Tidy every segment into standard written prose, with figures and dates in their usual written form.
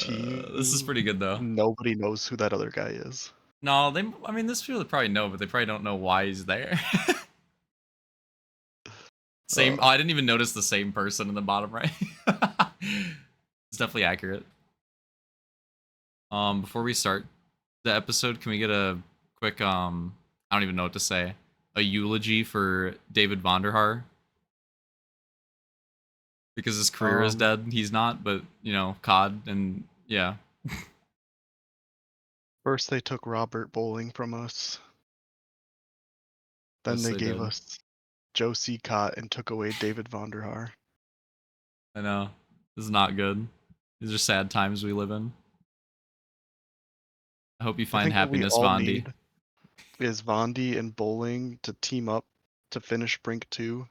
This is pretty good though. Nobody knows who that other guy is. No, I mean, this people probably know, but they probably don't know why he's there. Same. Oh, Uh, I didn't even notice the same person in the bottom right. It's definitely accurate. Before we start the episode, can we get a quick I don't even know what to say. A eulogy for David Vonderhaar because his career is um, dead. He's not, but you know, COD and yeah. First they took Robert Bowling from us. Then Yes, they they gave did. us Joe Cott and took away David Vonderhaar. I know. This is not good. These are sad times we live in. I hope you I find think what we happiness, all Vondi. need is Vondi and Bowling to team up to finish Brink 2.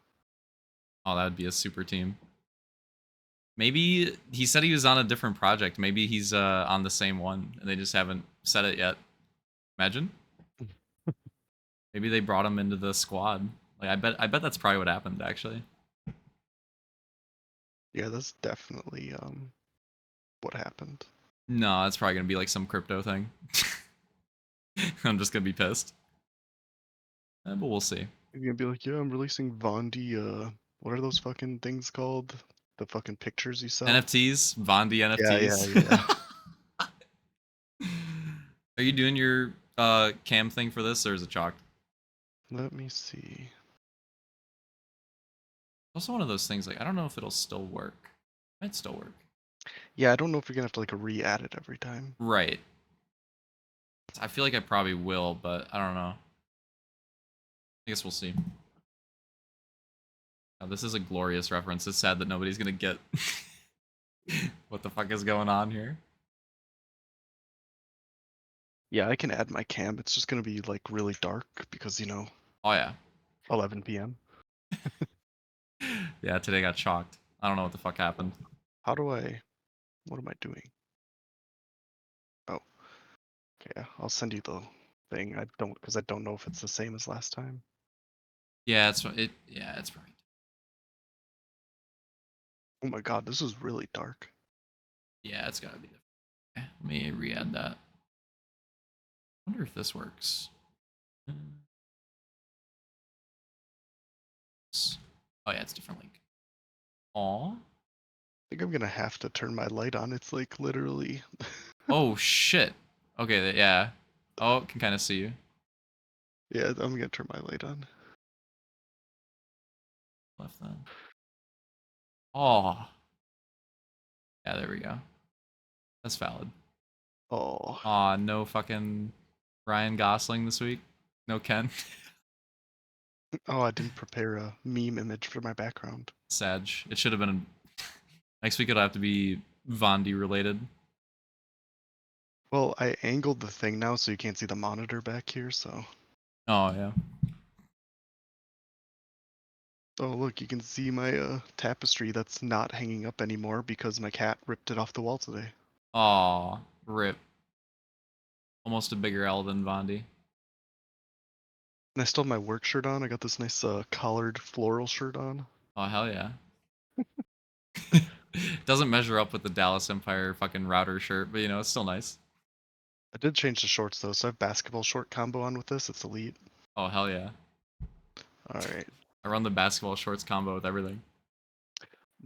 Oh, that would be a super team. Maybe he said he was on a different project. Maybe he's on the same one and they just haven't said it yet. Imagine. Maybe they brought him into the squad. Like I bet that's probably what happened actually. Yeah, that's definitely what happened. No, it's probably gonna be like some crypto thing. I'm just gonna be pissed. But we'll see. You're gonna be like, yeah, I'm releasing Vondi, what are those fucking things called? The fucking pictures you sell? NFTs, Vondi Yeah, yeah, NFTs. yeah. Are you doing your cam thing for this or is it chalked? Let me see. Also one of those things like I don't know if it'll still work. It might still work. Yeah, I don't know if you're gonna have to like re-add it every time. Right. I feel like I probably will, but I don't know. I guess we'll see. Oh, this is a glorious reference. It's sad that nobody's gonna get what the fuck is going on here. Yeah, I can add my cam. It's just gonna be like really dark because, you know, Oh yeah. 11 p.m. Yeah, today got shocked. I don't know what the fuck happened. How do I, what am I doing? Oh, okay, yeah, I'll send you the thing. Because I don't know if it's the same as last time. Yeah, it's probably. Oh my god, this is really dark. Yeah, it's gotta be different. Okay, let me re-add that. I wonder if this works. Oh yeah, it's a different link. Aw. I think I'm gonna have to turn my light on. It's like literally. Oh shit. Okay, yeah. Oh, can kind of see you. Yeah, I'm gonna turn my light on. Left then. Oh. Yeah, there we go. That's valid. Oh, Aw, no fucking Ryan Gosling this week. No Ken. oh, I didn't prepare a meme image for my background. Sag. It should have been. Next week it'll have to be Vondi related. Well, I angled the thing now so you can't see the monitor back here, so. Oh yeah. Oh, look, you can see my tapestry that's not hanging up anymore because my cat ripped it off the wall today. Aw, rip. Almost a bigger L than Vondi. And I still have my work shirt on. I got this nice collared floral shirt on. Oh hell yeah. Doesn't measure up with the Dallas Empire fucking router shirt, but you know, it's still nice. I did change the shorts though, so I have basketball short combo on with this. It's elite. Oh hell yeah. Alright. I run the basketball shorts combo with everything.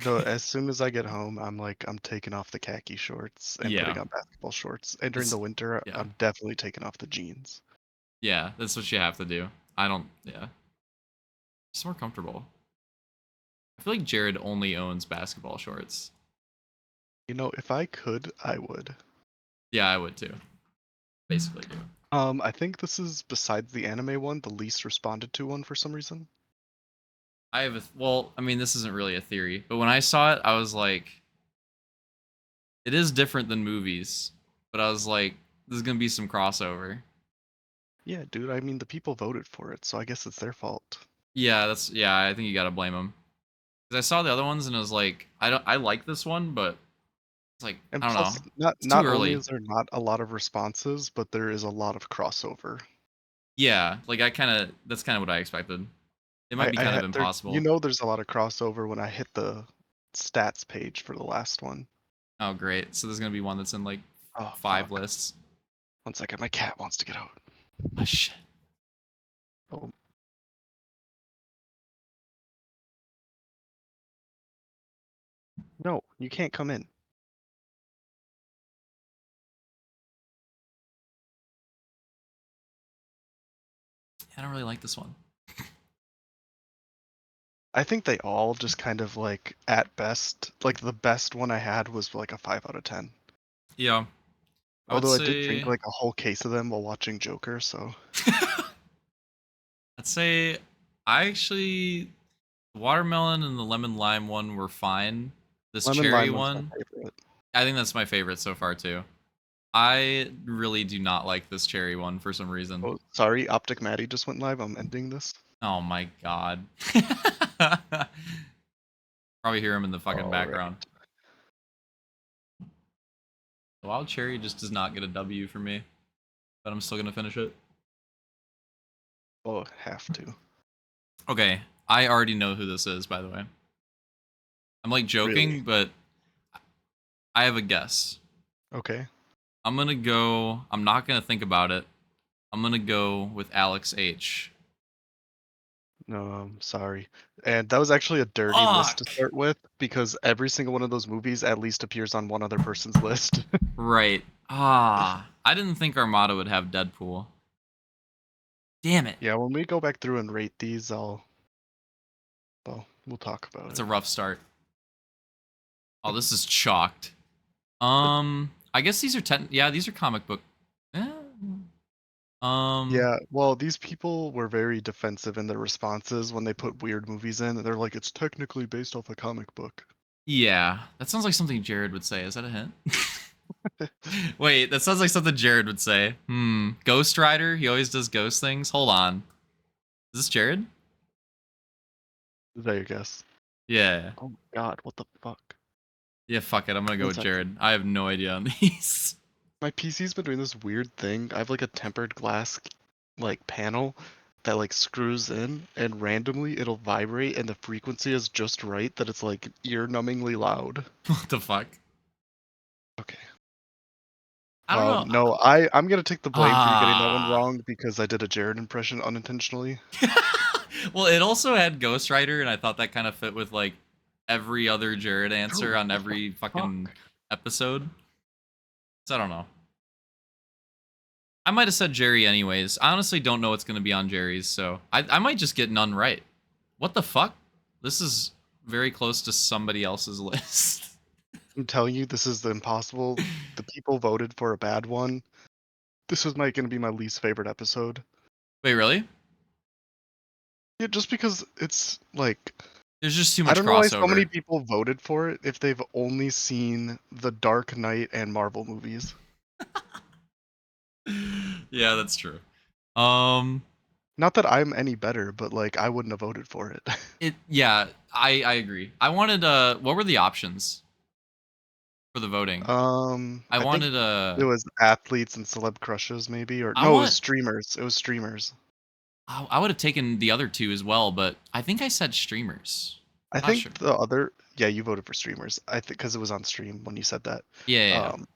No, as soon as I get home, I'm taking off the khaki shorts and putting Yeah. on basketball shorts. And during It's the winter, yeah. I'm definitely taking off the jeans. Yeah, that's what you have to do. I don't yeah. It's more comfortable. I feel like Jared only owns basketball shorts. You know, if I could, I would. Yeah, I would too. Basically do. I think this is, besides the anime one, the least responded to one for some reason. I have a well, I mean this isn't really a theory, but when I saw it, I was like it is different than movies, but I was like there's going to be some crossover. Yeah, dude, I mean, the people voted for it, so I guess it's their fault. Yeah, I think you got to blame them. Cuz I saw the other ones and I was like I like this one, but it's like And I don't plus, know. not It's too not only early. is there not a lot of responses, but there is a lot of crossover. Yeah, like I kind of that's kind of what I expected. It might be I kind of had there, you impossible. know, there's a lot of crossover when I hit the stats page for the last one. Oh, great. So there's gonna be one that's in like Oh 5 fuck. lists. 1 second, my cat wants to get out. Oh shit. Oh no, you can't come in. I don't really like this one. I think they all just kind of like at best, like the best one I had was like a 5 out of 10. Yeah. I would Although I did drink say like a whole case of them while watching Joker, so I'd say I actually the watermelon and the lemon lime one were fine. This lemon cherry lime one's my one, favorite. I think that's my favorite so far too. I really do not like this cherry one for some reason. Oh, sorry, Optic Maddie just went live. I'm ending this. Oh my god. Probably hear him in the fucking All right. background. The wild cherry just does not get a W for me, but I'm still gonna finish it. Oh, have to. Okay, I already know who this is, by the way. I'm like Really? joking, but I have a guess. Okay. I'm gonna go. I'm not gonna think about it. I'm gonna go with Alex H. No, I'm sorry. And that was actually a dirty list to Fuck. start with because every single one of those movies at least appears on one other person's list. Right. Ah, I didn't think Armada would have Deadpool. Damn it. Yeah, when we go back through and rate these, well, we'll talk about That's it. a rough start. Oh, this is chalked. But I guess these are yeah, these are comic book. Eh. Um, yeah, well, these people were very defensive in their responses when they put weird movies in. They're like, it's technically based off a comic book. yeah, that sounds like something Jared would say. Is that a hint? Wait, that sounds like something Jared would say. Ghost Rider. He always does ghost things. Hold on. Is this Jared? Is that your guess? Yeah. Oh my god, what the fuck? Yeah, fuck it. I'm gonna go One with second. Jared. I have no idea on these. My PC's been doing this weird thing. I have like a tempered glass like panel that like screws in and randomly it'll vibrate and the frequency is just right that it's like ear-numbingly loud. What the fuck? Okay. I don't know. No, I'm gonna take the blame for you getting that one Ah. wrong because I did a Jared impression unintentionally. Well, it also had Ghost Rider, and I thought that kind of fit with like every other Jared answer Bro, on what the every fucking fuck? episode. So I don't know. I might have said Jerry anyways. I honestly don't know what's gonna be on Jerry's, so I might just get none right. What the fuck? This is very close to somebody else's list. I'm telling you, this is the impossible. The people voted for a bad one. This was gonna be my least favorite episode. Wait, really? Yeah, just because it's like There's just too I much don't know why so many crossover. people voted for it if they've only seen the Dark Knight and Marvel movies. Yeah, that's true. Um, Not that I'm any better, but like I wouldn't have voted for it. yeah, I agree. I wanted what were the options for the voting? I I think wanted it was athletes and celeb crushes, maybe, or I no, it was want streamers. It was streamers. I would have taken the other two as well, but I think I said streamers. I Not sure. think the other, yeah, you voted for streamers. I think because it was on stream when you said that. Yeah, yeah, yeah. Um,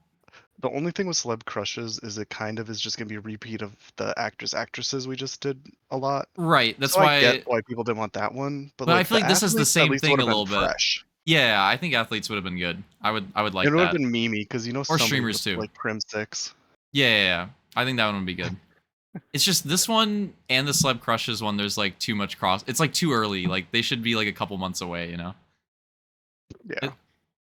the only thing with celeb crushes is it kind of is just gonna be a repeat of the actors actresses we just did a lot. Right. That's So I get why. why people didn't want that one, but But I like feel the like this is the athletes at same least would thing have a been little bit. fresh. Yeah, I think athletes would have been good. I would It like would have that. been memey because Or somebody would streamers have put too. like Prim Six. Yeah, yeah, yeah. I think that one would be good. It's just this one and the Celeb Crushes one. There's like too much cross. It's like too early. Like they should be like a couple months away. You know. Yeah, It,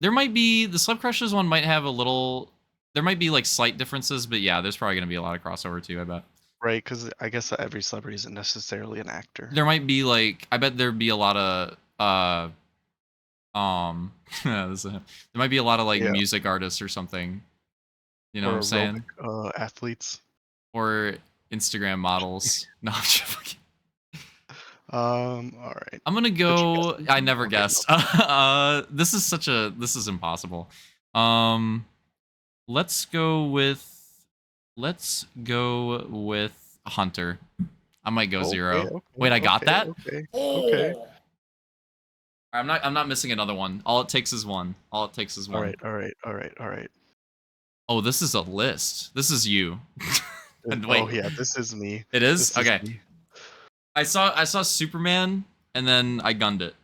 there might be the Celeb Crushes one might have a little. There might be like slight differences, but yeah, there's probably gonna be a lot of crossover too. I bet. right. Because I guess that every celebrity isn't necessarily an actor. There might be like I bet there'd be a lot of there might be a lot of like Yeah, music artists or something. You know what I'm or saying? aerobic athletes. Or Instagram models. No, I'm just fucking. All right. I'm gonna Put your go. guesses I in. never Okay, no. guessed. This is impossible. Um, let's go with let's go with Hunter. I might go Okay, zero. okay, Wait, I got okay, that? okay, okay. Oh, I'm not missing another one. All it takes is one. All it takes is All one. right, all right, all right, all right. Oh, this is a list. This is you. And Oh wait, yeah, this is me. it is? This is Okay. me. I saw Superman and then I gunned it.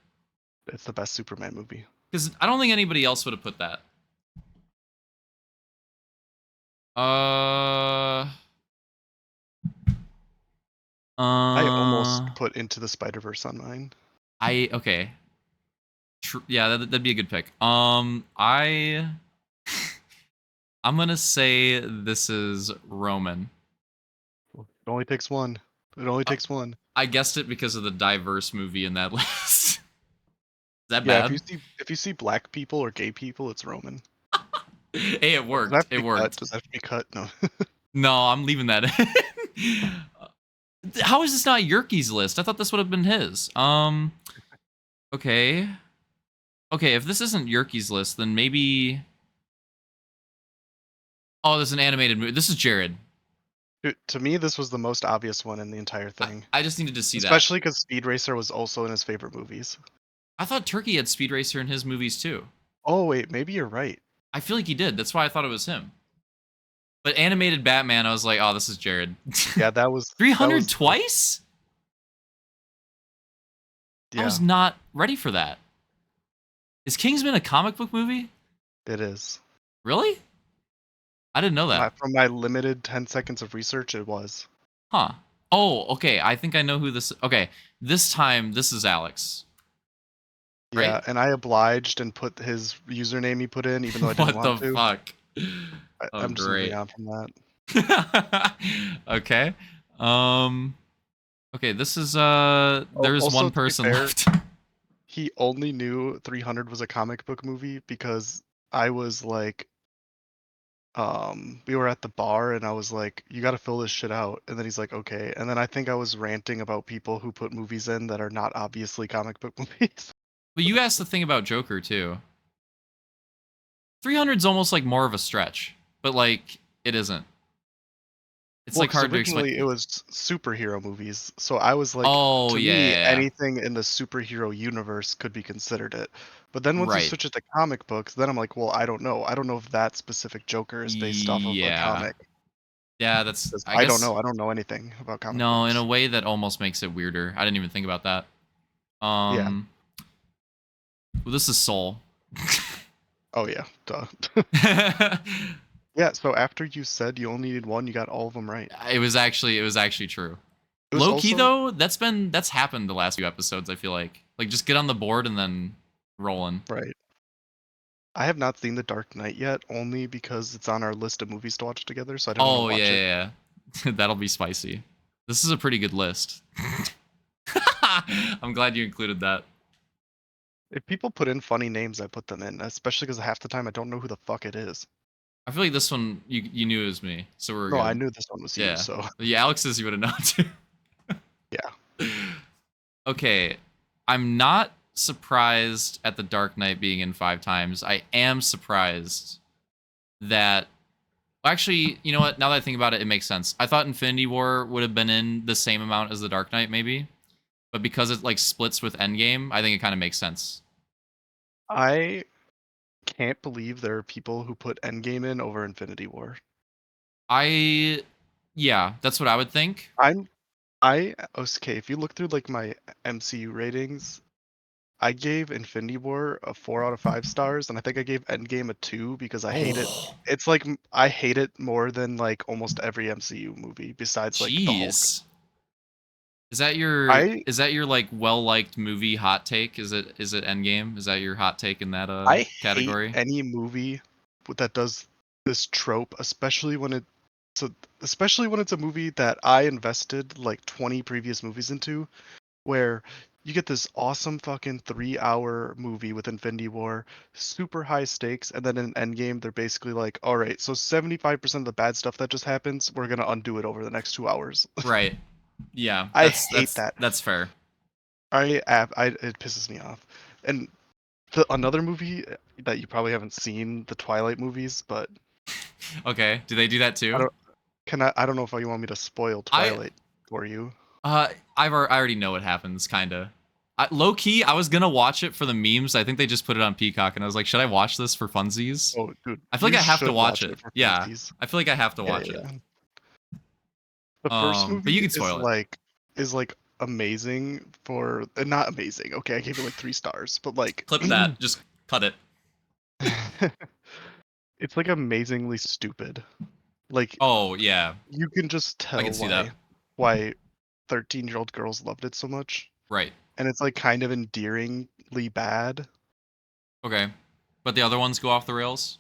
It's the best Superman movie. Because I don't think anybody else would have put that. Uh I almost uh put Into the Spider-Verse on mine. okay. Yeah, that'd be a good pick. I'm gonna say this is Roman. It only takes one. It only Uh, takes one. I guessed it because of the diverse movie in that list. Is that Yeah, bad? if you see black people or gay people, it's Roman. Hey, it Does that have worked. to It be cut? worked. Does that have to be cut? No. No, I'm leaving that in. How is this not Yerke's list? I thought this would have been his. Okay. Okay, if this isn't Yerke's list, then maybe. Oh, there's an animated movie. This is Jared. To me, this was the most obvious one in the entire I, thing. I just needed to see that. Especially because Speed Racer was also in his favorite movies. I thought Turkey had Speed Racer in his movies too. Oh wait, maybe you're right. I feel like he did. That's why I thought it was him. But animated Batman, I was like, oh, this is Jared. Yeah, that was 300 twice? I yeah, was not ready for that. Is Kingsman a comic book movie? it is. Really? I didn't know that. From my limited 10 seconds of research, it was. Huh. Oh, okay. I think I know who this. Okay, this time this is Alex, right? Yeah, and I obliged and put his username he put in, even though I didn't What want the to. fuck? Oh, I'm just moving great. on from that. Okay. Okay, this is there's Also, one to be person fair, left. he only knew 300 was a comic book movie because I was like, we were at the bar and I was like, you got to fill this shit out. And then he's like, okay. And then I think I was ranting about people who put movies in that are not obviously comic book movies. But you asked the thing about Joker too. 300's almost like more of a stretch, but like it isn't. It's Well, like because hard to explain. originally it was superhero movies, so I was like, Oh to yeah, me, yeah, yeah. anything in the superhero universe could be considered it. But then once you Right. switch it to comic books, then I'm like, well, I don't know. I don't know if that specific Joker is based off of a Yeah. comic. Yeah, that's 'Cause I I don't guess know. I don't know anything about comic no, in a books. way that almost makes it weirder. I didn't even think about that. Yeah. Well, this is Soul. Oh yeah. Duh. Yeah. So after you said you only needed one, you got all of them right. it was actually true. It was Low key also though, that's happened the last few episodes, I feel like. Like just get on the board and then rolling. right. I have not seen The Dark Knight yet, only because it's on our list of movies to watch together. So I didn't want to Oh watch it. yeah, yeah. That'll be spicy. This is a pretty good list. I'm glad you included that. If people put in funny names, I put them in, especially because half the time I don't know who the fuck it is. I feel like this one you knew it was me, so we're No, I good. knew this one was you, Yeah. so Yeah, Alex's you would have known too. yeah. Okay. I'm not surprised at the Dark Knight being in 5 times. I am surprised that actually, you know what? Now that I think about it, it makes sense. I thought Infinity War would have been in the same amount as the Dark Knight, maybe. But because it like splits with Endgame, I think it kind of makes sense. I can't believe there are people who put Endgame in over Infinity War. I yeah, that's what I would think. I'm I okay, if you look through like my MCU ratings, I gave Infinity War a 4 out of 5 stars, and I think I gave Endgame a 2 because I hate it. Oh, It's like I hate it more than like almost every MCU movie besides like the Hulk. jeez. Is that your I is that your like well-liked movie hot take? Is it Endgame? Is that your hot take in that I hate category? any movie that does this trope, especially when it's a movie that I invested like 20 previous movies into, where you get this awesome fucking 3-hour movie with Infinity War, super high stakes, and then in Endgame they're basically like, all right, so 75% of the bad stuff that just happens, we're gonna undo it over the next 2 hours. Right. Yeah, I that's hate that's that. that's fair. It pisses me off. And another movie that you probably haven't seen, the Twilight movies, but Okay, do they do that I too? don't I don't know if you want me to spoil I Twilight for you. I already know what happens, kinda. Low key, I was gonna watch it for the memes. I think they just put it on Peacock, and I was like, should I watch this for funsies? Oh, dude, I feel you like I have to should watch watch it. it for Yeah, funsies. I feel like I have to Yeah, watch it. yeah. The first But you movie can spoil it. is like amazing for not amazing. Okay, I gave it like 3 stars, but like Clip that. Just cut it. it's like amazingly stupid. Like Oh yeah, you can just I can tell see that. why 13-year-old girls loved it so much, Right. and it's like kind of endearingly bad. Okay. But the other ones go off the rails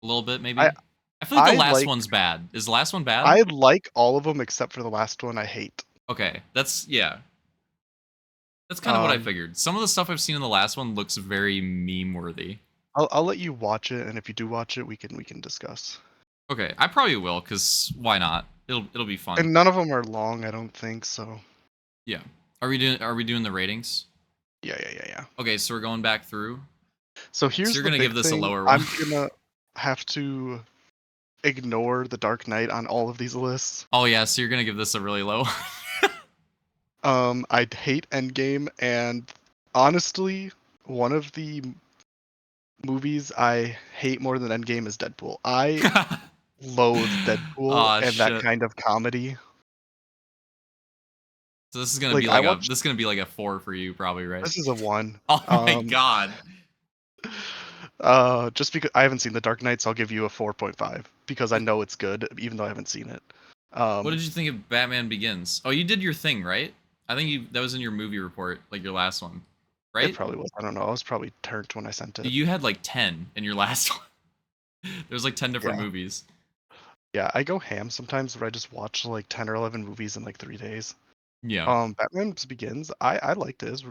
a little bit, I maybe. I feel like the I last like one's bad. Is the last one bad? I like all of them except for the last one I hate. Okay, that's yeah. That's kind of what I Um, figured. Some of the stuff I've seen in the last one looks very meme worthy. I'll let you watch it, and if you do watch it, we can discuss. Okay, I probably will, cause why not? It'll be fun. And none of them are long, I don't think so. Yeah. Are we doing the ratings? Yeah. Okay, so we're going back through. So So here's you're the gonna give big this a thing. lower one. I'm gonna have to ignore The Dark Knight on all of these lists. Oh yeah, so you're gonna give this a really low. I hate Endgame, and honestly, one of the movies I hate more than Endgame is Deadpool. I loathe Deadpool Oh and that shit. kind of comedy. So this is gonna Like be I like a watched. this is gonna be like a 4 for you, probably, right? This is a 1. Oh my Um, god. just because I haven't seen The Dark Knight, so I'll give you a 4.5 because I know it's good, even though I haven't seen it. What did you think of Batman Begins? Oh, you did your thing, right? I think that was in your movie report, like your last one, It right? probably was. I don't know. I was probably turned when I sent it. You had like 10 in your last one. There's like 10 different Yeah. movies. Yeah, I go ham sometimes where I just watch like 10 or 11 movies in like 3 days. Yeah. Batman Begins. I liked it.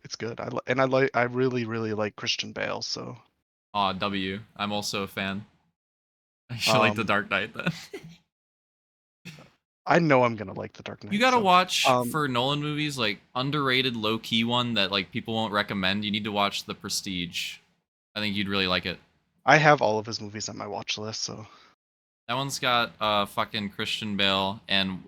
It's good. I really like Christian Bale. So Aw, W. I'm also a fan. I should like The um, Dark Knight then. I know I'm gonna like The Dark You Knight. gotta So watch um, for Nolan movies, like underrated low key one that like people won't recommend. You need to watch The Prestige. I think you'd really like it. I have all of his movies on my watch list. So That one's got fucking Christian Bale and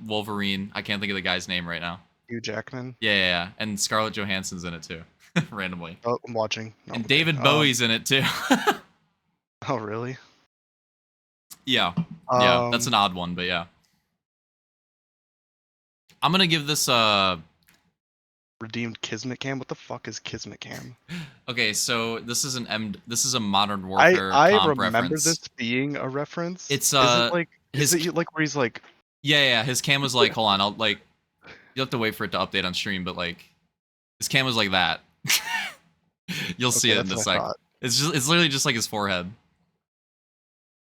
Wolverine. I can't think of the guy's name right now. Hugh Jackman. Yeah. And Scarlett Johansson's in it too, randomly. Oh, I'm watching. No, And okay. David Bowie's in it too. Oh really? Yeah, yeah, that's Um, an odd one, but yeah. I'm gonna give this Redeemed Kismet Cam. What the fuck is Kismet Cam? okay, so this is a Modern I Warfare I comp remember this reference. being a reference. It's Is his it like where he's like yeah, his cam was like, hold on, I'll like you'll have to wait for it to update on stream, but like his cam was like that. You'll see okay, it in that's a what I sec. thought. It's literally just like his forehead.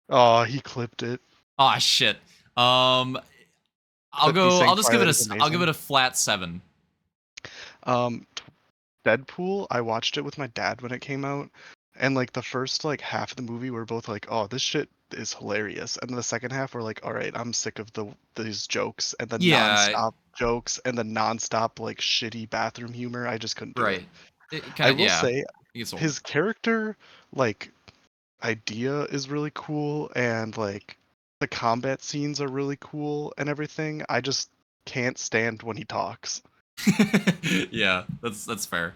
Oh, he clipped it. Oh shit. But he's saying I'll just give it Twilight a is I'll give amazing. it a flat 7. Um, Deadpool, I watched it with my dad when it came out, and like the first like half of the movie, we're both like, "Oh, this shit is hilarious," and then the second half, we're like, "All right, I'm sick of these jokes and the Yeah, nonstop jokes and the nonstop like shitty bathroom humor. I just couldn't do it." right. It I kind of will yeah. say, It gets old. his character like idea is really cool, and like the combat scenes are really cool and everything. I just can't stand when he talks. Yeah, that's fair.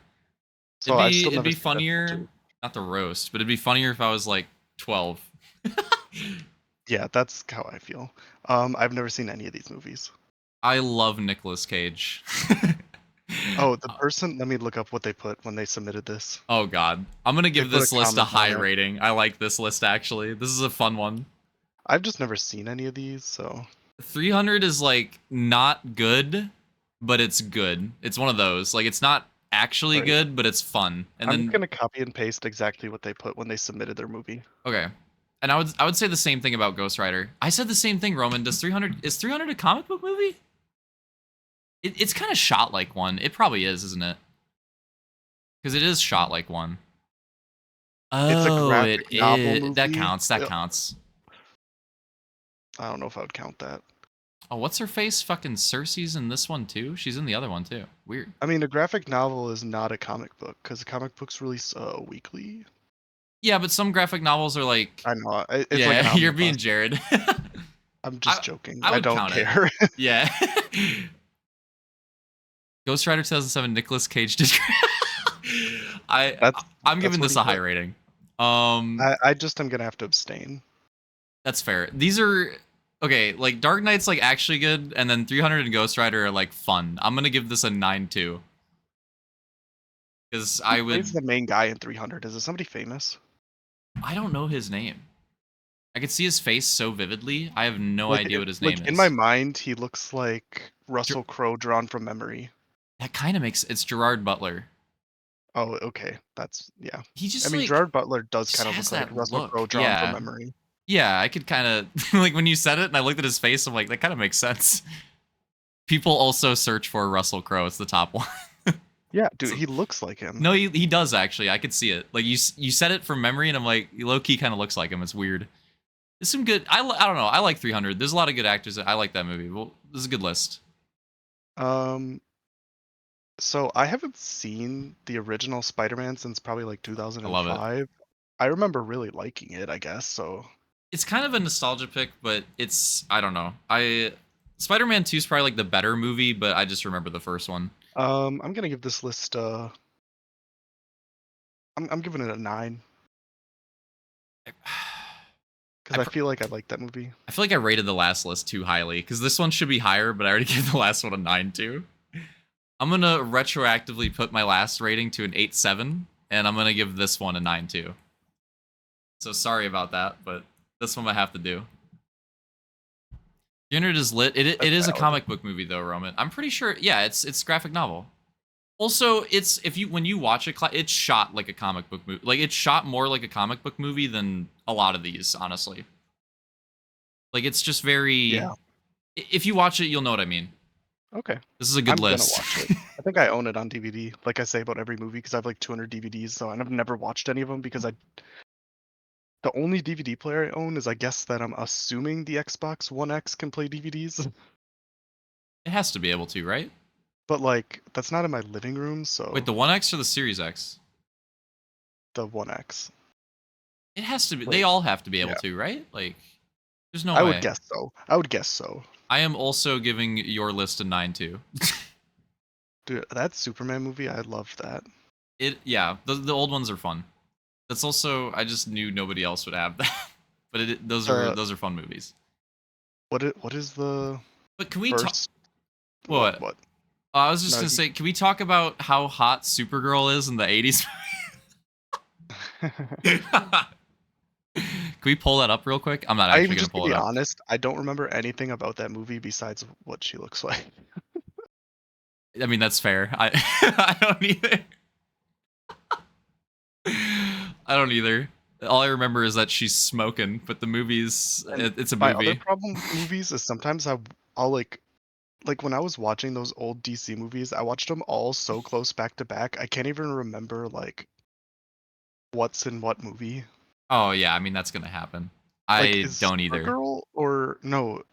So I've still It'd never be seen Deadpool funnier, 2. not the roast, but it'd be funnier if I was like 12. Yeah, that's how I feel. I've never seen any of these movies. I love Nicolas Cage. Oh, the person, let me look up what they put when they submitted this. Oh god. I'm going to They give put a this list a comment high on it. rating. I like this list actually. This is a fun one. I've just never seen any of these, so 300 is like not good, but it's good. It's one of those. Like it's not actually right. good, but it's fun. And I'm then gonna copy and paste exactly what they put when they submitted their movie. okay. And I would say the same thing about Ghost Rider. I said the same thing, Roman. Is 300 a comic book movie? It's kind of shot like one. It probably is, isn't it? Because it is shot like one. It's a Oh, it graphic novel is. That movie. counts. That counts. I don't know if I would count that. Oh, what's her face? Fucking Cersei's in this one too. She's in the other one too. Weird. I mean, a graphic novel is not a comic book because comic books release weekly. Yeah, but some graphic novels are like, I know it's like an yeah, you're being omnibus. Jared. I'm I just joking. I I would don't count it. care. Yeah. Ghost Rider 2007, Nicolas Cage did. I That's I'm that's giving this pretty a high good. rating. Um, I just am gonna have to abstain. that's fair. These are okay. Like Dark Knight's like actually good, and then 300 and Ghost Rider are like fun. I'm gonna give this a 9 too, because Who I plays would. the main guy in 300? Is it somebody famous? I don't know his name. I could see his face so vividly. I have no idea what his name Like in my is. mind, he looks like Ger- Russell Crowe drawn from memory. that kind of makes it's Gerard Butler. Oh, okay. That's yeah. He I just mean, like Gerard Butler does just kind of has look like that Russell look. Crowe drawn from Yeah. memory. Yeah, I could kind of like when you said it and I looked at his face, I'm like, that kind of makes sense. People also search for Russell Crowe. It's the top one. Yeah, dude, So, he looks like him. no, he does actually. I could see it. Like you said it from memory, and I'm like, low key kind of looks like him. It's weird. There's some good. I don't know. I like 300. There's a lot of good actors. I like that movie. Well, this is a good list. Um, so I haven't seen the original Spider-Man since probably like I love it. 2005. I remember really liking it, I guess. So, It's kind of a nostalgia pick, but it's I don't know. I Spider-Man 2 is probably like the better movie, but I just remember the first one. I'm gonna give this list. I'm giving it a 9 because I I pr- feel like I like that movie. I feel like I rated the last list too highly because this one should be higher, but I already gave the last one a 9 too. I'm gonna retroactively put my last rating to an 8.7, and I'm gonna give this one a 9 too. So sorry about that, but this one I have to do. 300 is lit. It That's is a valid. comic book movie though, Roman. I'm pretty sure. Yeah, it's graphic novel. Also, it's if you when you watch it, it's shot like a comic book movie. Like it's shot more like a comic book movie than a lot of these, honestly. Like it's just very. Yeah. If you watch it, you'll know what I mean. Okay. This is a good I'm gonna list. watch it. I think I own it on DVD, like I say about every movie, because I have like 200 DVDs. So and I've never watched any of them because the only DVD player I own is I guess that I'm assuming the Xbox One X can play DVDs, It has to be able to, right? but like that's not in my living room, Wait, so the One X or the Series X? the One X. It has to be. They Like, all have to be able yeah, to, right? Like, there's no I would way. guess so. I would guess so. I am also giving your list a 9 too. Dude, that Superman movie, I loved that. Yeah, the old ones are fun. That's also I just knew nobody else would have that. But Uh, those are fun movies. what is the But can we talk? first What? what? I was just No, gonna say, can we talk about how hot Supergirl is in the '80s? Can we pull that up real quick? I'm not I'm actually gonna just to pull it be up. honest, I don't remember anything about that movie besides what she looks like. I mean, that's fair. I don't either. I don't either. All I remember is that she's smoking, but the movie's And it's a my other movie. problem with movies is sometimes I'll like when I was watching those old DC movies, I watched them all so close back to back. I can't even remember like what's in what movie. Oh yeah, I mean that's gonna happen. Like I is don't either. Supergirl or no,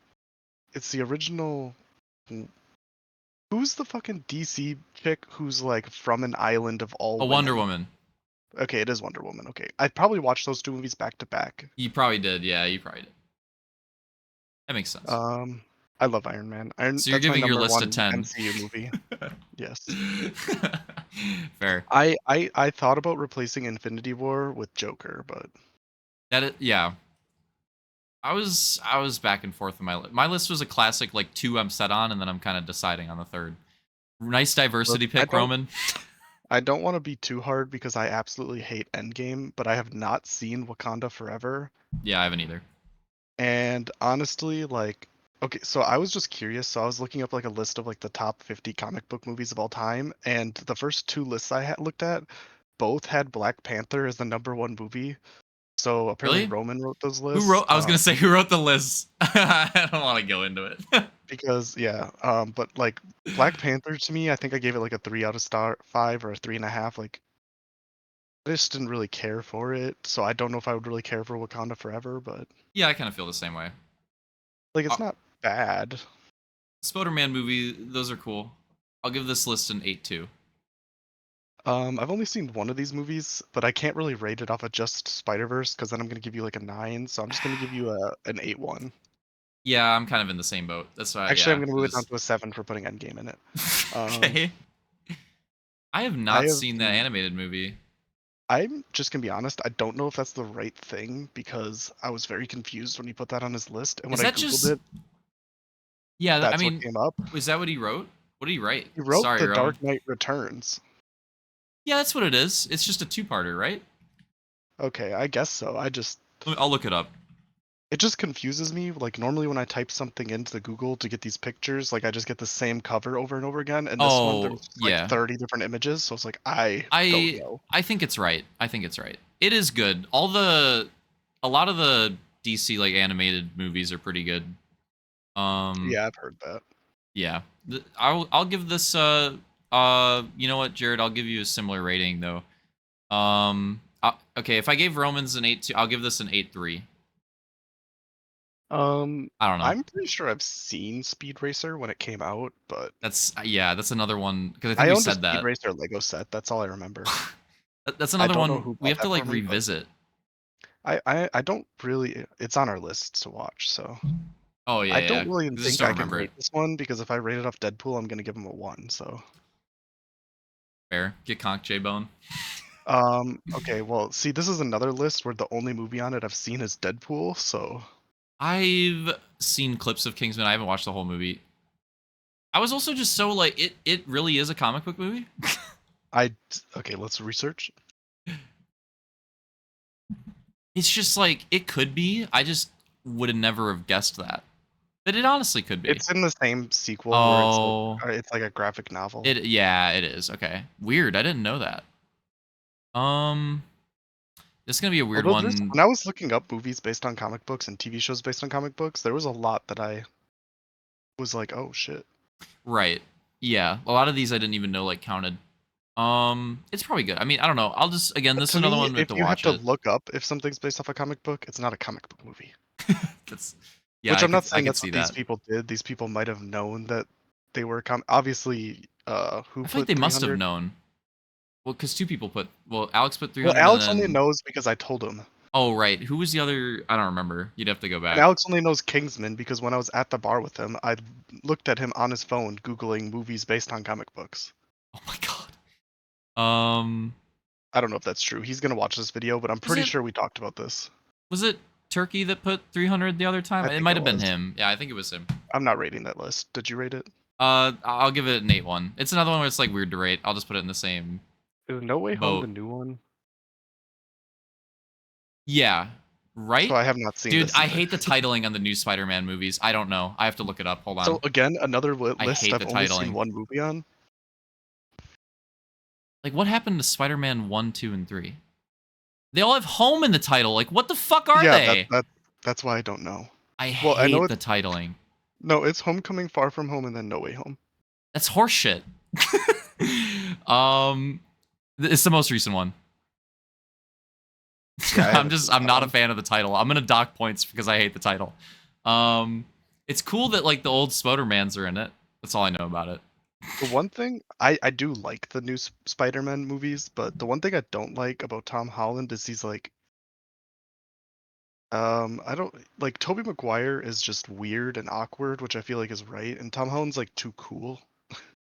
it's the original. Who's the fucking DC chick who's like from an island of all A Wonder women? Woman. Okay, it is Wonder Woman. Okay, I probably watched those two movies back to back. You probably did. Yeah, you probably did. That makes sense. Um, I love Iron Man. Iron So you're that's my giving your number list a one 10. MCU movie. Yes. Fair. I thought about replacing Infinity War with Joker, but Yeah. I was back and forth with my list was a classic like two I'm set on and then I'm kind of deciding on the third. Nice look, diversity pick, Roman. I don't want to be too hard because I absolutely hate Endgame, but I have not seen Wakanda Forever. Yeah, I haven't either. And honestly, like, okay, so I was just curious. So I was looking up like a list of like the top 50 comic book movies of all time, and the first two lists I had looked at both had Black Panther as the number one movie. So apparently Really? Roman wrote those Who lists. wrote I was gonna say who wrote the list. I don't want to go into it. Because yeah, but like Black Panther to me, I think I gave it like a 3 out of 5 or a 3.5. Like I just didn't really care for it, so I don't know if I would really care for Wakanda Forever, but Yeah, I kind of feel the same way. like Uh, it's not bad. Spider-Man movie, those are cool. I'll give this list an 8 too. I've only seen one of these movies, but I can't really rate it off of just Spider-Verse because then I'm gonna give you like a 9, so I'm just gonna give you an 8-1. Yeah, I'm kind of in the same boat. That's why, Actually, I'm yeah. gonna move it down to a 7 for putting Endgame in it. Um, Okay. I have I not have seen that animated movie. I'm just gonna be honest, I don't know if that's the right thing because I was very confused when he put that on his list, and when Is I that googled just? it, Yeah, I that's what mean, came up. is that what he wrote? What did he write? He wrote Sorry, The Roman. Dark Knight Returns. Yeah, that's what it is. It's just a two-parter, right? Okay, I guess so. I'll look it up. It just confuses me. Like normally when I type something into the Google to get these pictures, like I just get the same cover over and over again. And this one, Oh, there's just like yeah. 30 different images. So it's like I don't I know. I think it's right. I think it's right. It is good. A lot of the DC like animated movies are pretty good. Um, Yeah, I've heard that. yeah. I'll give this you know what, Jared, I'll give you a similar rating though. Okay, if I gave Romans an 8.2, I'll give this an 8.3. I don't know. I'm pretty sure I've seen Speed Racer when it came out, but That's yeah, that's another one because I think I we owned a said Speed that. Racer Lego set. That's all I remember. That's I another don't know one who we bought have to that for like me, but revisit. I don't really. It's on our list to watch, so Oh yeah, I yeah. don't really I just think don't I can remember rate it. this one because if I rate it off Deadpool, I'm gonna give him a 1. So Fair. Get Conk J Bone. okay, well, see, this is another list where the only movie on it I've seen is Deadpool, so I've seen clips of Kingsman. I haven't watched the whole movie. I was also just so like it really is a comic book movie. okay, let's research. It's just like it could be. I just would have never have guessed that. But it honestly could be. It's in the same sequel where Oh, it's like a graphic novel. it yeah, it is. Okay. Weird. I didn't know that. Um this is going to be a weird Although there's one. when I was looking up movies based on comic books and TV shows based on comic books, there was a lot that I was like, "Oh shit." Right. Yeah. A lot of these I didn't even know like counted. It's probably good. I mean, I don't know. I'll just again, But this is to another me, one we have if to you have watch to it. look up if something's based off a comic book, it's not a comic book movie. That's yeah, Which I'm not I saying could that's see what these that. people did. These people might have known that they were obviously who I feel like put they must have 300? known. Well, because two people put. Well, Alex put Well, 300, and Alex only then knows because I told him. oh right, who was the other? I don't remember. You'd have to go And back. Alex only knows Kingsman because when I was at the bar with him, I looked at him on his phone googling movies based on comic books. Oh my god. Um, I don't know if that's true. He's gonna watch this video, but I'm was pretty it sure we talked about this. was it Turkey that put 300 the other time? I It think might it have been was. him. Yeah, I think it was him. I'm not rating that list. Did you rate it? I'll give it an 8.1. It's another one where it's like weird to rate. I'll just put it in the same Is No Way Home the boat. new one? Yeah. So Right? I have not seen Dude, this I either. hate the titling on the new Spider-Man movies. I don't know. I have to look it up. Hold So on. again, another I list hate I've the only seen titling. one movie on. Like, what happened to Spider-Man 1, 2, and 3? They all have home in the title. Like, what the fuck are Yeah, they? that's why I don't know. I Well, I know hate the it's titling. no, it's Homecoming, Far From Home, and then No Way Home. That's horseshit. um, it's the most recent one. Yeah, I haven't seen I'm that not a one. fan of the title. I'm gonna dock points because I hate the title. Um, it's cool that like the old Spodermans are in it. That's all I know about it. The one thing I do like the new Spider-Man movies, but the one thing I don't like about Tom Holland is he's like I don't like Tobey Maguire is just weird and awkward, which I feel like is right, and Tom Holland's like too cool.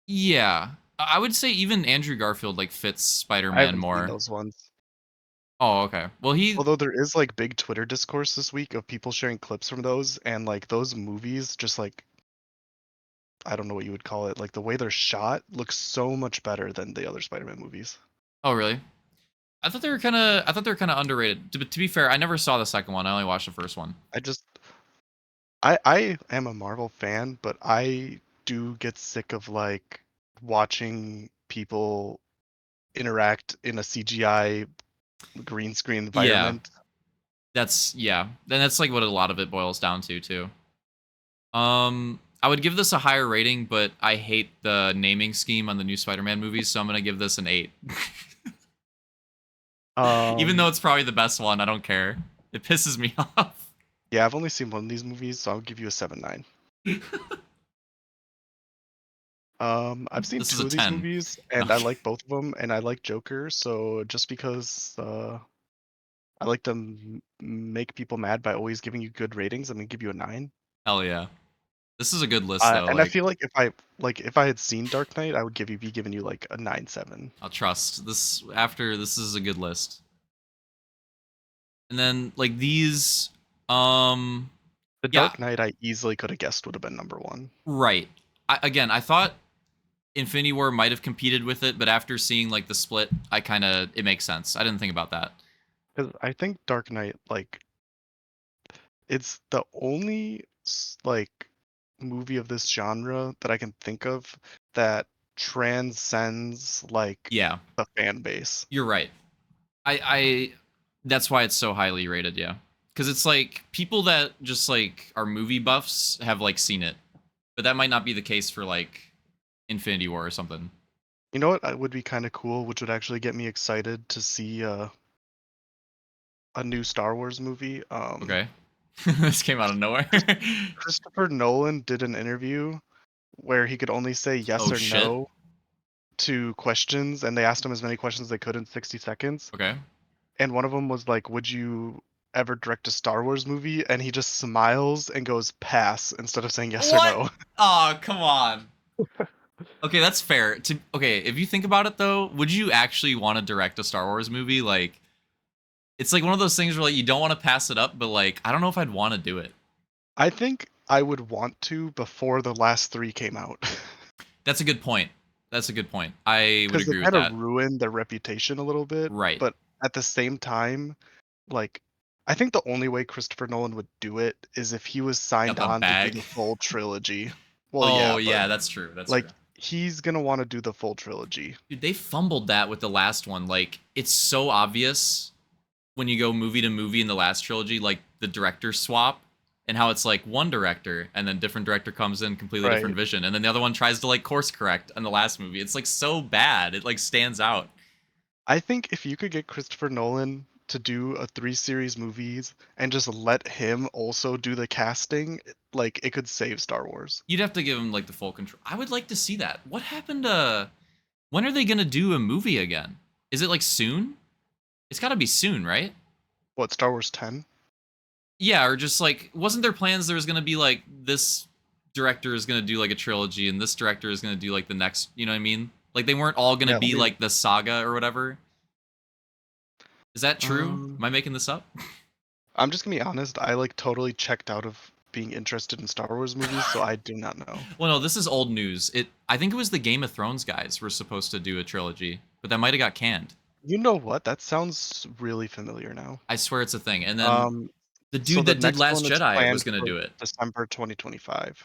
Yeah, I would say even Andrew Garfield like fits I Spider-Man haven't seen more. those ones. Oh, okay. Well, he Although there is like big Twitter discourse this week of people sharing clips from those and like those movies just like I don't know what you would call it, like the way they're shot looks so much better than the other Spider-Man movies. Oh, really? I thought they were kind of underrated. To be fair, I never saw the second one. I only watched the first one. I just I am a Marvel fan, but I do get sick of like watching people interact in a CGI green screen Yeah, environment. that's yeah. Then that's like what a lot of it boils down to too. I would give this a higher rating, but I hate the naming scheme on the new Spider-Man movies, so I'm gonna give this an 8. Even though Um it's probably the best one, I don't care. It pisses me off. yeah, I've only seen one of these movies, so I'll give you a 7.9. I've seen This is a two of these 10. movies No. and I like both of them and I like Joker, so just because I like to make people mad by always giving you good ratings, I'm gonna give you a 9. Hell yeah. This is a good list though. And I Like, feel like if I had seen Dark Knight, I would be giving you like a 9.7. I'll trust this after this is a good list. And then like these, um, The yeah, Dark Knight I easily could have guessed would have been number one. right. Again, I thought Infinity War might have competed with it, but after seeing like the split, it makes sense. I didn't think about that. Because I think Dark Knight, like, it's the only like movie of this genre that I can think of that transcends like Yeah, the fan base. you're right. I that's why it's so highly rated, yeah. Cuz it's like people that just like are movie buffs have like seen it. But that might not be the case for like Infinity War or something. You know what would be kind of cool, which would actually get me excited to see a new Star Wars movie. Okay. This came out of nowhere. Christopher Nolan did an interview where he could only say yes Oh or shit. no to questions, and they asked him as many questions as they could in 60 seconds. Okay. And one of them was like, "Would you ever direct a Star Wars movie?" And he just smiles and goes pass instead of saying yes or What? no. Oh, come on. Okay, that's fair. Okay, if you think about it though, would you actually want to direct a Star Wars movie? Like, it's like one of those things where like you don't want to pass it up, but like I don't know if I'd want to do it. I think I would want to before the last three came out. That's a good point. That's a good point. I would Because they agree with kind of that. ruined their reputation a little bit. Right. But at the same time, like, I think the only way Christopher Nolan would do it is if he was Got signed the on to do bag. the full trilogy. Well, Oh yeah, but yeah, that's true. That's like true. he's gonna want to do the full trilogy. Dude, they fumbled that with the last one. Like, it's so obvious when you go movie to movie in the last trilogy, like the director swap and how it's like one director and then different director comes in, completely different Right. vision, and then the other one tries to like course correct in the last movie. It's like so bad. It like stands out. I think if you could get Christopher Nolan to do a 3 series movies and just let him also do the casting, like it could save Star Wars. You'd have to give him like the full control. I would like to see that. What happened to when are they gonna do a movie again? Is it like soon? It's gotta be soon, right? What, Star Wars 10? Yeah, or just like wasn't there plans there was gonna be like this director is gonna do like a trilogy and this director is gonna do like the next, you know what I mean? Like they weren't all gonna Yeah, let be me like the saga or whatever. Is that true? um Am I making this up? I'm just gonna be honest, I like totally checked out of being interested in Star Wars movies, so I do not know. Well, no, this is old news. I think it was the Game of Thrones guys were supposed to do a trilogy, but that might have got canned. You know what? That sounds really familiar now. I swear it's a thing. And then Um the so dude the that did next Last one is Jedi was planned gonna for do it. December 2025.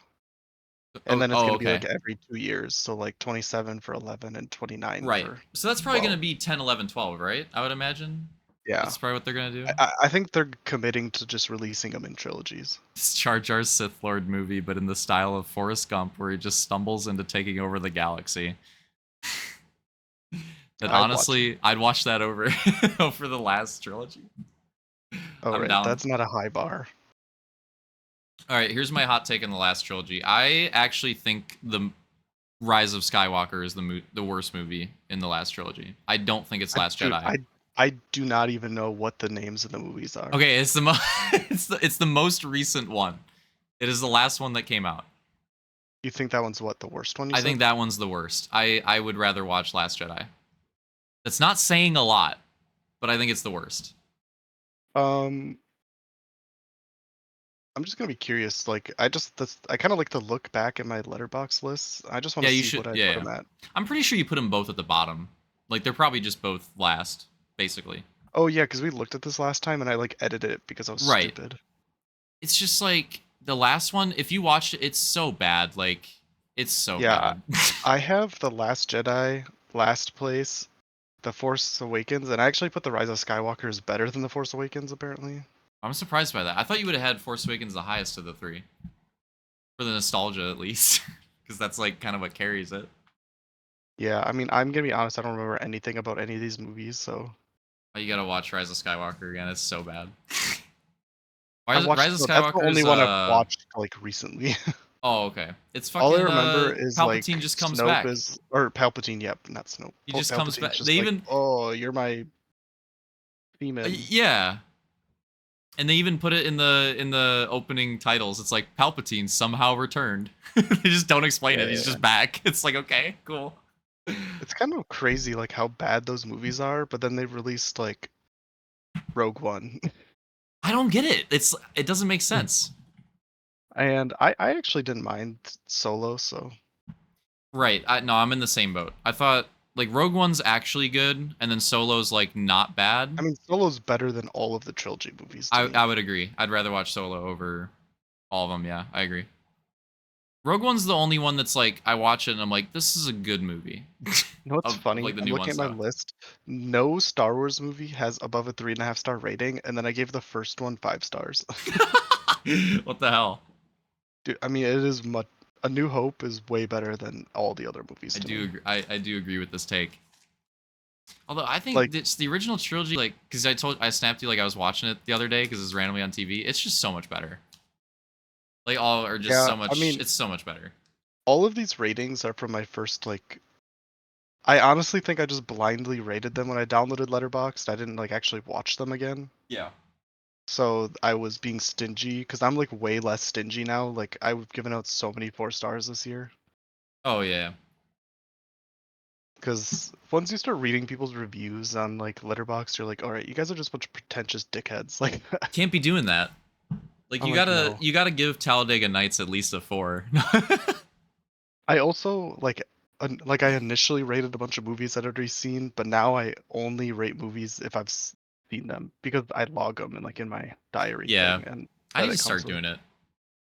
And Oh, then it's oh, gonna be like okay. every 2 years, so like 27 for 11 and 29 Right. for So that's probably 12. gonna be 10, 11, 12, right? I would imagine. Yeah. That's probably what they're gonna do. I think they're committing to just releasing them in trilogies. It's Jar Jar's Sith Lord movie, but in the style of Forrest Gump, where he just stumbles into taking over the galaxy. And I'd watch it. honestly, I'd watch that over over the last trilogy. Oh, I'm right. down. That's not a high bar. All right, here's my hot take on the last trilogy. I actually think the Rise of Skywalker is the worst movie in the last trilogy. I don't think it's Last Dude, Jedi. I do not even know what the names of the movies are. Okay, it's the it's the most recent one. It is the last one that came out. You think that one's what, the worst one you I think said? that one's the worst. I would rather watch Last Jedi. That's not saying a lot, but I think it's the worst. Um, I'm just gonna be curious. Like, I kind of like to look back at my letterbox lists. I just want Yeah, to you see should. what I Yeah, put yeah. them at. I'm pretty sure you put them both at the bottom. Like they're probably just both last, basically. Oh yeah, because we looked at this last time and I like edited it because I was Right. stupid. It's just like the last one. If you watched it, it's so bad. Like it's so Yeah, bad. I have The Last Jedi, Last Place, The Force Awakens, and I actually put The Rise of Skywalker as better than The Force Awakens, apparently. I'm surprised by that. I thought you would have had Force Awakens the highest of the three, for the nostalgia at least, because that's like kind of what carries it. Yeah, I mean, I'm gonna be honest, I don't remember anything about any of these movies, so Oh, you gotta watch Rise of Skywalker again. It's so bad. I've watched. Rise of That's the only Skywalker's one I've watched like recently. oh, okay. It's All I fucking remember is Palpatine like just comes Snoke back. is, or Palpatine. Yep, not Snoke. He just comes Palpatine's back. just They like, even oh, you're my demon. yeah. And they even put it in the opening titles. It's like Palpatine somehow returned. They just don't explain Yeah, it. yeah, He's yeah. just back. It's like, okay, cool. It's kind of crazy like how bad those movies are, but then they released like Rogue One. I don't get it. It doesn't make sense. And I actually didn't mind Solo, so Right. No, I'm in the same boat. I thought like Rogue One's actually good, and then Solo's like not bad. I mean Solo's better than all of the trilogy movies to I me. would agree. I'd rather watch Solo over all of them. Yeah, I agree. Rogue One's the only one that's like I watch it and I'm like, this is a good movie. You know what's of funny? like the I'm new looking ones at my though. list. No Star Wars movie has above a 3.5-star rating, and then I gave the first one 5 stars. What the hell? Dude, I mean it is much. A New Hope is way better than all the other movies I to do me. agree. I do agree with this take. Although I think Like, it's the original trilogy, like, because I snapped you like I was watching it the other day because it's randomly on TV. It's just so much better. Like all are just yeah, so I much. mean It's so much better. all of these ratings are from my first like. I honestly think I just blindly rated them when I downloaded Letterboxd. I didn't like actually watch them again. Yeah. So I was being stingy because I'm like way less stingy now. Like I've given out so many 4 stars this year. Oh yeah. Because once you start reading people's reviews on like Letterboxd, you're like, all right, you guys are just a bunch of pretentious dickheads. Like, Can't be doing that. Like I'm like, no. you gotta give Talladega Nights at least a 4. I also like I initially rated a bunch of movies I'd already seen, but now I only rate movies if I've seen them because I log them in like in my diary Yeah. thing, and I that need to it comes start with. doing it.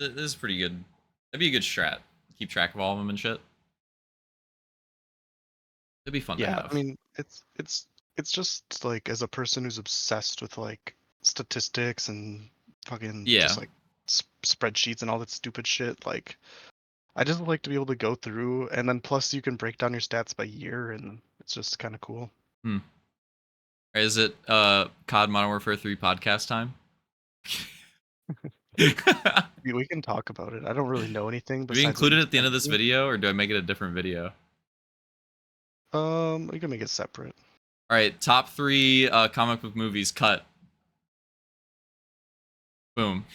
This is pretty good. That'd be a good strat. Keep track of all of them and shit. It'd be fun to Yeah, I have. mean, it's just like as a person who's obsessed with like statistics and fucking Yeah. just like spreadsheets and all that stupid shit, like I just like to be able to go through and then plus you can break down your stats by year and it's just kind of cool. Hmm. Is it COD Modern Warfare 3 podcast time? Do We can talk about it. I don't really know anything we besides what include you it at the end sent of this me. video, or do I make it a different video? We can make it separate. All right, top 3 comic book movies cut. Boom.